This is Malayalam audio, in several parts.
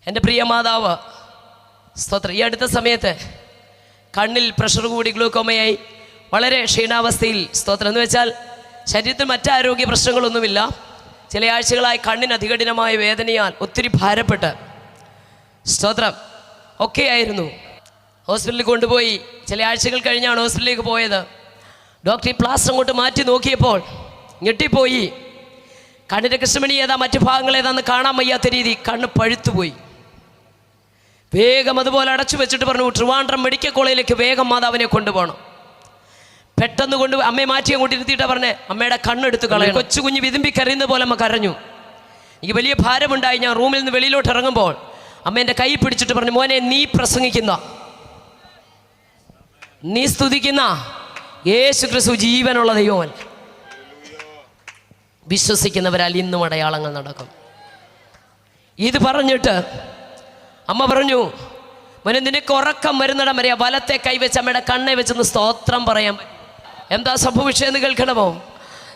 എൻ്റെ പ്രിയ മാതാവ് സ്തോത്രം ഈ അടുത്ത സമയത്ത് കണ്ണിൽ പ്രഷർ കൂടി ഗ്ലൂക്കോമയായി വളരെ ക്ഷീണാവസ്ഥയിൽ സ്തോത്രം എന്ന് വെച്ചാൽ ശരീരത്തിൽ മറ്റാരോഗ്യ പ്രശ്നങ്ങളൊന്നുമില്ല. ചില ആഴ്ചകളായി കണ്ണിന് അതികഠിനമായ വേദനയാൽ ഒത്തിരി ഭാരപ്പെട്ട് സ്തോത്രം ഒക്കെയായിരുന്നു. ഹോസ്പിറ്റലിൽ കൊണ്ടുപോയി ചില ആഴ്ചകൾ കഴിഞ്ഞാണ് ഹോസ്പിറ്റലിലേക്ക് പോയത്. ഡോക്ടർ ഈ പ്ലാസ്റ്റർ അങ്ങോട്ട് മാറ്റി നോക്കിയപ്പോൾ ഞെട്ടിപ്പോയി. കണ്ണിൻ്റെ കൃഷ്ണമണി ഏതാ മറ്റു ഭാഗങ്ങൾ ഏതാന്ന് കാണാൻ വയ്യാത്ത രീതി കണ്ണ് പഴുത്തുപോയി. വേഗം അതുപോലെ അടച്ചു വെച്ചിട്ട് പറഞ്ഞു ട്രിവാൻഡ്രം മെഡിക്കൽ കോളേജിലേക്ക് വേഗം മാതാവിനെ കൊണ്ടുപോകണം. പെട്ടെന്ന് കൊണ്ടുപോയി അമ്മയെ മാറ്റി അങ്ങോട്ട് ഇരുത്തിയിട്ടാണ് പറഞ്ഞേ അമ്മയുടെ കണ്ണെടുത്ത് കളയണം. കൊച്ചു കുഞ്ഞ് വിതുമ്പി കരയുന്ന പോലെ അമ്മ കരഞ്ഞു. എനിക്ക് വലിയ ഭാരമുണ്ടായി. ഞാൻ റൂമിൽ നിന്ന് വെളിയിലോട്ട് ഇറങ്ങുമ്പോൾ അമ്മ എൻ്റെ കൈ പിടിച്ചിട്ട് പറഞ്ഞു, മോനെ നീ പ്രസംഗിക്കുന്ന, നീ സ്തുതിക്കുന്ന യേശു ക്രിസ്തു ജീവനുള്ള ദൈവമല്ല. വിശ്വസിക്കുന്നവരാൽ ഇന്നും അടയാളങ്ങൾ നടക്കും. ഇത് പറഞ്ഞിട്ട് അമ്മ പറഞ്ഞു, മോനെ നിനക്ക് ഉറക്കം വരുന്നിടം വരെ വലത്തെ കൈവച്ച് അമ്മയുടെ കണ്ണെ വെച്ചൊന്ന് സ്തോത്രം പറയാൻ പറ്റും. എന്താ സംഭവിച്ചതെന്ന് കേൾക്കണമോ?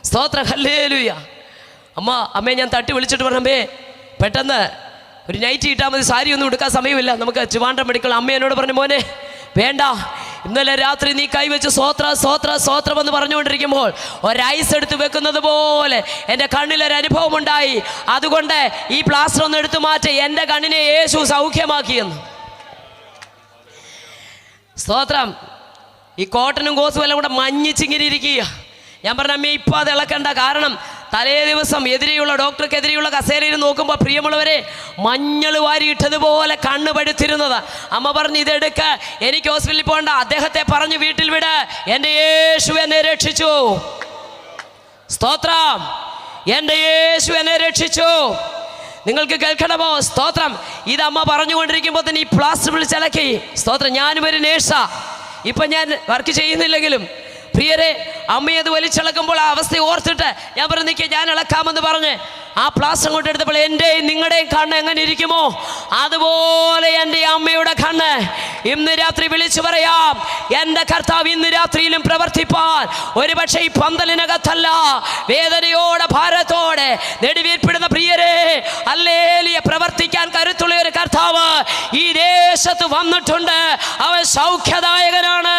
സ്തോത്രം, ഹല്ലേലൂയ. അമ്മയെ ഞാൻ തട്ടി വിളിച്ചിട്ട് പറഞ്ഞേ പെട്ടെന്ന് ഒരു നൈറ്റ് ഇട്ടാൽ മതി, സാരി ഒന്നും എടുക്കാൻ സമയമില്ല, നമുക്ക് ട്രിവാൻഡ്രം മെഡിക്കൽ. അമ്മ എന്നോട് പറഞ്ഞു, മോനെ വേണ്ട, ഇന്നലെ രാത്രി നീ കൈവച്ച് സ്തോത്രം എന്ന് പറഞ്ഞുകൊണ്ടിരിക്കുമ്പോൾ ഒരൈസ് എടുത്ത് വെക്കുന്നത് പോലെ എൻ്റെ കണ്ണിലൊരു അനുഭവം ഉണ്ടായി. അതുകൊണ്ട് ഈ പ്ലാസ്റ്റർ ഒന്ന് എടുത്തു മാറ്റി എൻ്റെ കണ്ണിനെ യേശു സൗഖ്യമാക്കിയെന്ന്. സ്തോത്രം. ഈ കോട്ടനും കോസും എല്ലാം കൂടെ മഞ്ഞിച്ചിങ്ങനെ ഇരിക്കുക. ഞാൻ പറഞ്ഞ അമ്മേ ഇപ്പോൾ അത് ഇളക്കണ്ട, കാരണം തലേ ദിവസം എതിരെയുള്ള ഡോക്ടർക്കെതിരെയുള്ള കസേരയിൽ നോക്കുമ്പോൾ പ്രിയമുള്ളവരെ മഞ്ഞൾ വാരിയിട്ടതുപോലെ കണ്ണ് പഴുത്തിരുന്നത്. അമ്മ പറഞ്ഞു ഇതെടുക്ക, എനിക്ക് ഹോസ്പിറ്റലിൽ പോകണ്ട, അദ്ദേഹത്തെ പറഞ്ഞു വീട്ടിൽ വിട്, എൻ്റെ യേശു എന്നെ രക്ഷിച്ചു. സ്തോത്രം, എൻ്റെ യേശു എന്നെ രക്ഷിച്ചു. നിങ്ങൾക്ക് കേൾക്കണമോ? സ്തോത്രം. ഇത് അമ്മ പറഞ്ഞുകൊണ്ടിരിക്കുമ്പോൾ തന്നെ ഈ പ്ലാസ്റ്റർ വിളിച്ചിളക്കി. സ്തോത്രം. ഞാനും ഒരു നേഴ്സാ, ഇപ്പം ഞാൻ വർക്ക് ചെയ്യുന്നില്ലെങ്കിലും പ്രിയരെ അമ്മയത് വലിച്ചിളക്കുമ്പോൾ ആ അവസ്ഥ ഓർത്തിട്ട് ഞാൻ പറഞ്ഞു നിൽക്കുക, ഞാൻ ഇളക്കാമെന്ന് പറഞ്ഞ് ആ പ്ലാസ്റ്റർ കൊണ്ട് എടുത്തപ്പോൾ എൻ്റെയും നിങ്ങളുടെയും കണ്ണ് എങ്ങനെ ഇരിക്കുമോ അതുപോലെ എൻ്റെ അമ്മയുടെ കണ്ണ് ഇന്ന് രാത്രി വിളിച്ചു പറയാം, എൻ്റെ കർത്താവ് ഇന്ന് രാത്രിയിലും പ്രവർത്തിപ്പാൻ ഒരുപക്ഷെ ഈ പന്തലിനകത്തല്ല, വേദനയോടെ ഭാരത്തോടെ നെടുവീർപ്പിടുന്ന പ്രിയരെ ഹല്ലേലൂയ പ്രവർത്തിക്കാൻ കരുത്തുള്ള ഒരു കർത്താവ് ഈ ദേശത്ത് വന്നിട്ടുണ്ട്. അവൻ സൗഖ്യദായകനാണ്.